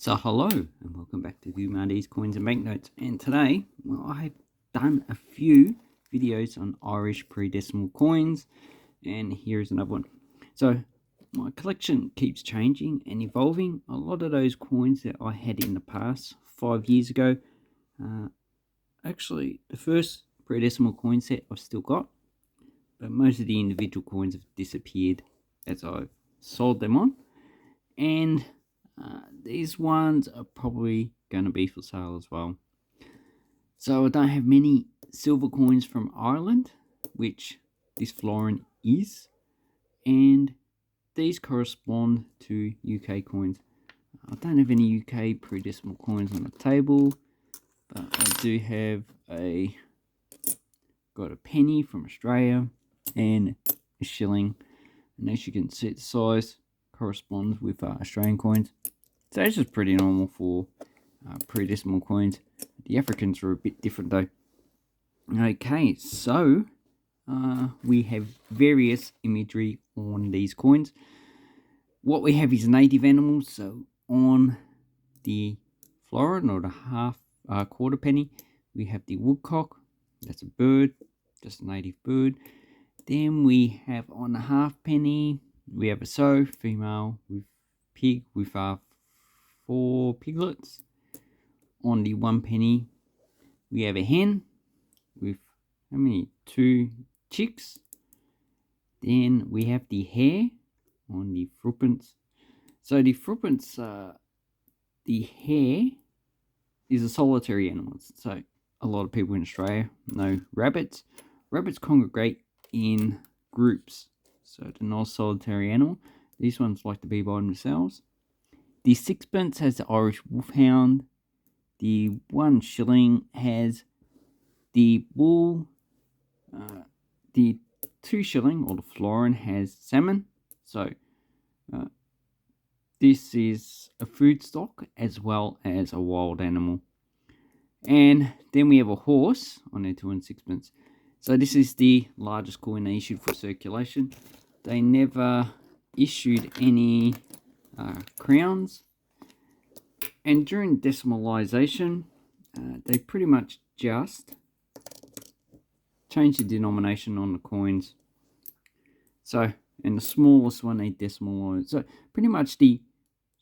So hello and welcome back to Marty's Coins and Banknotes, and today I've done a few videos on Irish Predecimal coins, and here's another one. So my collection keeps changing and evolving. A lot of those coins that I had in the past 5 years ago, actually the first Predecimal coin set I've still got, but most of the individual coins have disappeared as I've sold them on, and these ones are probably going to be for sale as well. So I don't have many silver coins from Ireland, which this florin is, and these correspond to UK coins. I don't have any UK Predecimal coins on the table, but I do have got a penny from Australia and a shilling, and as you can see, the size corresponds with Australian coins. So this is pretty normal for Predecimal coins. The Africans are a bit different though. Okay, so we have various imagery on these coins. What we have is native animals. So on the florin, or the quarter penny, we have the woodcock. That's a bird, just a native bird. Then we have on the half penny, we have a sow, female with pig with 4 piglets. On the 1 penny, we have a hen with how many? 2 chicks. Then we have the hare on the threepence. So the threepence, the hare is a solitary animal. So a lot of people in Australia know rabbits. Rabbits congregate in groups, so they're not a solitary animal. These ones like to be by themselves. The sixpence has the Irish wolfhound. The 1 shilling has the bull. The 2 shilling, or the florin, has salmon. So this is a food stock as well as a wild animal. And then we have a horse on their 2 and sixpence. So this is the largest coin they issued for circulation. They never issued any crowns. And during decimalisation, they pretty much just changed the denomination on the coins. So, and the smallest one they decimalised. So pretty much the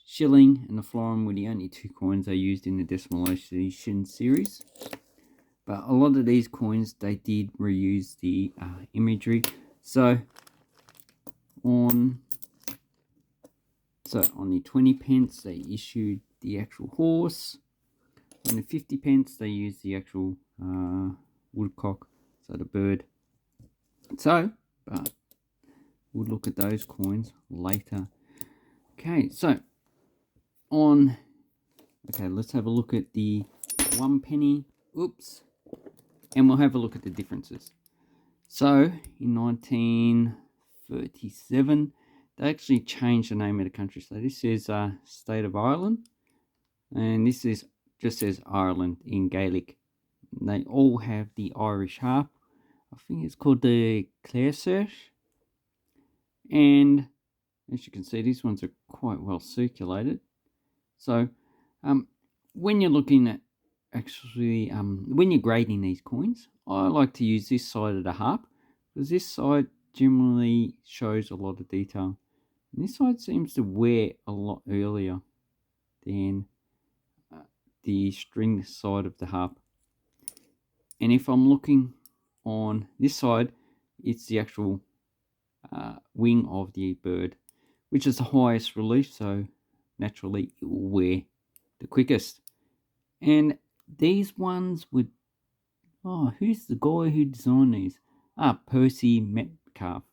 shilling and the florin were the only 2 coins they used in the decimalisation series. But a lot of these coins, they did reuse the imagery. So on the 20 pence, they issued the actual horse. On the 50 pence, they used the actual woodcock, so the bird. So, but we'll look at those coins later. Okay, so let's have a look at the 1 penny. Oops. And we'll have a look at the differences. So, in 1937, they actually changed the name of the country. So this is State of Ireland, and this is just says Ireland in Gaelic. They all have the Irish harp. I think it's called the Clairsearch. And as you can see, these ones are quite well circulated. So when you're looking at when you're grading these coins, I like to use this side of the harp, because this side generally shows a lot of detail. And this side seems to wear a lot earlier than the string side of the harp. And if I'm looking on this side, it's the actual wing of the bird, which is the highest relief, so naturally it will wear the quickest. And these ones would, who's the guy who designed these? Percy Metcalfe.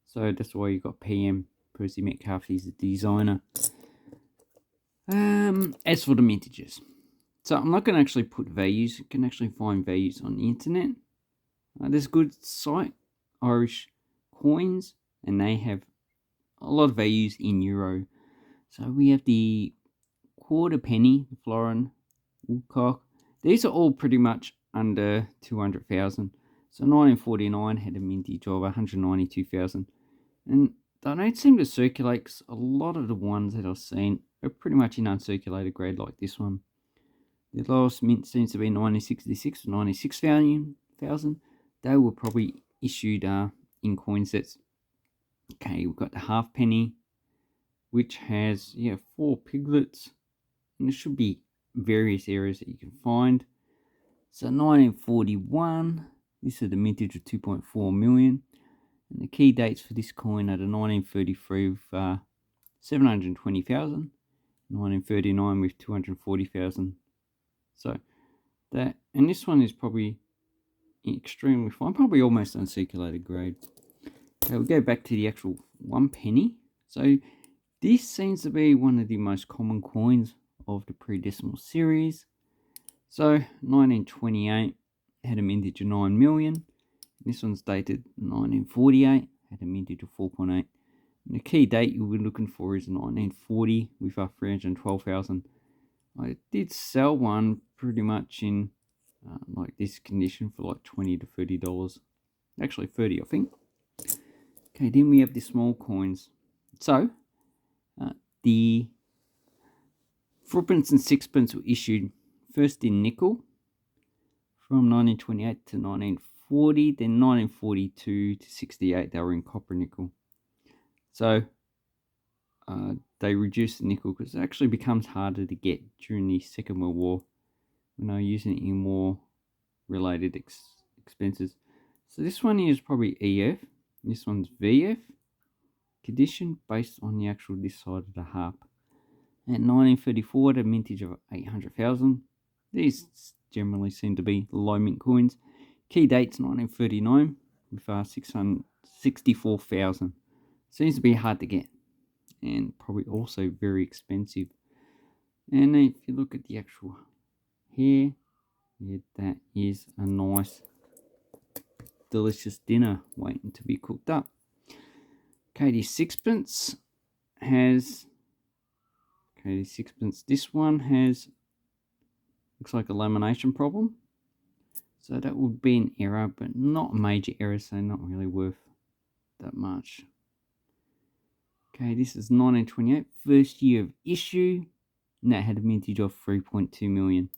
So that's why you got PM, Percy Metcalfe. He's the designer. As for the mintages, so I'm not going to actually put values. You can actually find values on the internet. There's a good site, Irish Coins, and they have a lot of values in euro. So we have the quarter penny, the florin, woodcock. These are all pretty much under 200,000. So 1949 had a mintage of 192,000. And they don't seem to circulate 'cause a lot of the ones that I've seen are pretty much in uncirculated grade like this one. The lowest mint seems to be 1966 for 96,000. They were probably issued in coin sets. Okay, we've got the half penny, which has 4 piglets, and there should be various areas that you can find. So 1941, this is the mintage of 2.4 million, and the key dates for this coin are the 1933 with 720,000, 1939 with 240,000. So that, and this one is probably extremely fine, probably almost uncirculated grade. Okay, we'll go back to the actual 1 penny. So this seems to be one of the most common coins of the Predecimal series. So 1928 had a mintage of 9 million. This one's dated 1948, had a mintage of 4.8. And the key date you'll be looking for is 1940 with 312,000. I did sell one pretty much in like this condition for like $20 to $30. Actually 30, I think. Okay, then we have the small coins. So the fourpence and sixpence were issued first in nickel from 1928 to 1940, then 1942 to 68 they were in copper nickel. So they reduced the nickel because it actually becomes harder to get during the Second World War when they were using it in war related expenses. So this one is probably EF, this one's VF condition based on the actual this side of the harp. At 1934, the mintage of 800,000. These generally seem to be low mint coins. Key dates 1939 with 664,000. Seems to be hard to get and probably also very expensive. And if you look at the actual here, that is a nice delicious dinner waiting to be cooked up. Okay, the sixpence has this one has looks like a lamination problem, so that would be an error, but not a major error, so not really worth that much. Okay, this is 1928, first year of issue, and that had a mintage of 3.2 million,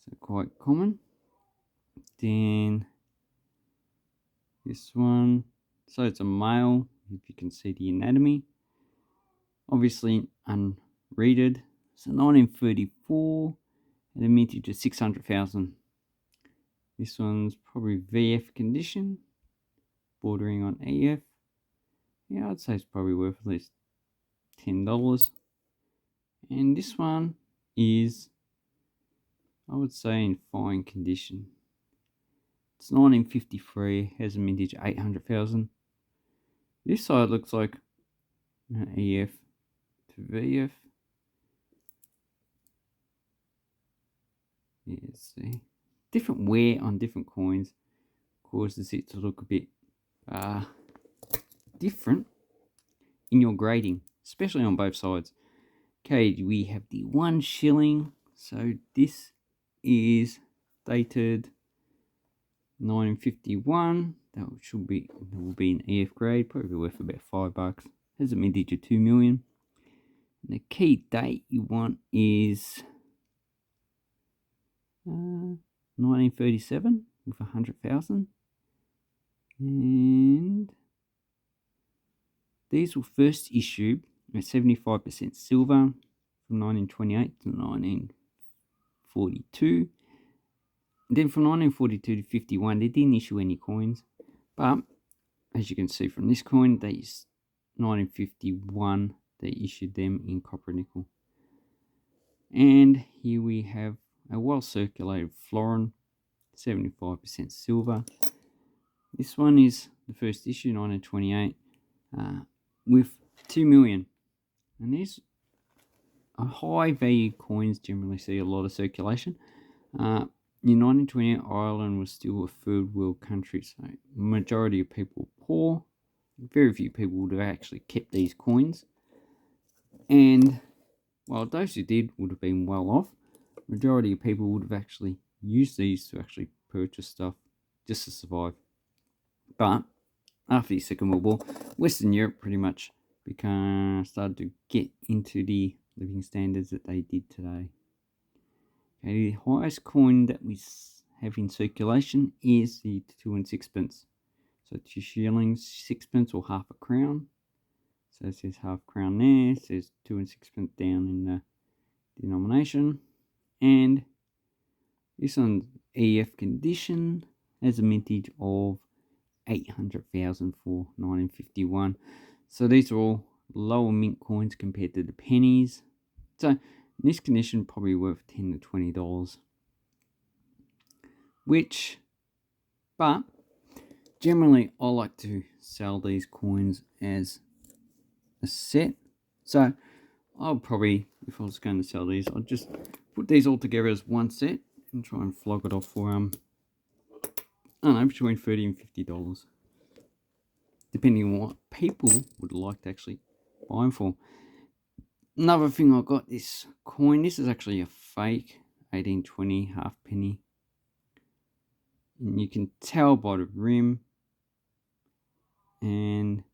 so quite common. Then this one, so it's a male, if you can see the anatomy, obviously unreaded. So 1934, and a mintage of 600,000. This one's probably VF condition, bordering on EF. Yeah, I'd say it's probably worth at least $10. And this one is, I would say, in fine condition. It's 1953, has a mintage of 800,000. This side looks like EF to VF. Yeah, see, different wear on different coins causes it to look a bit different in your grading, especially on both sides. Okay, we have the 1 shilling. So this is dated 1951. That will be an EF grade, probably worth about $5. Has a mintage of 2 million. And the key date you want is 1937 with 100,000. And these were first issued at 75% silver from 1928 to 1942. And then from 1942 to 51, they didn't issue any coins. But as you can see from this coin, 1951, they issued them in copper nickel. And here we have a well-circulated florin, 75% silver. This one is the first issue, 1928, with 2 million. And these are high-value coins, generally see a lot of circulation. In 1928, Ireland was still a third world country, so majority of people were poor. Very few people would have actually kept these coins. And while those who did would have been well off, majority of people would have actually used these to actually purchase stuff just to survive. But after the Second World War, Western Europe pretty much started to get into the living standards that they did today. Okay, the highest coin that we have in circulation is the 2 and 6pence. So 2 shillings, 6pence, or half a crown. So it says half crown there, it says 2 and 6pence down in the denomination. And this one's EF condition has a mintage of 800,000 for 1951. So these are all lower mint coins compared to the pennies. So in this condition, probably worth $10 to $20. But generally, I like to sell these coins as a set. So I'll probably, if I was going to sell these, I'll just put these all together as one set and try and flog it off for I don't know, between $30 and $50, depending on what people would like to actually buy them for. Another thing, I got this coin. This is actually a fake 1820 halfpenny, and you can tell by the rim and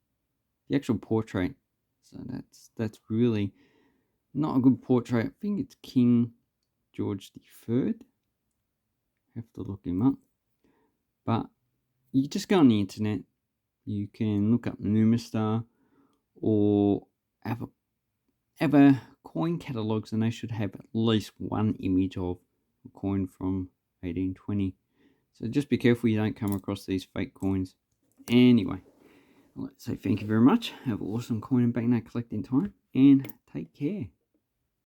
the actual portrait. So that's really not a good portrait. I think it's King George III. Have to look him up. But you just go on the internet. You can look up Numistar or have a coin catalogues, and they should have at least one image of a coin from 1820. So just be careful you don't come across these fake coins. Anyway, let's say thank you very much. Have an awesome coin and banknote collecting time, and take care.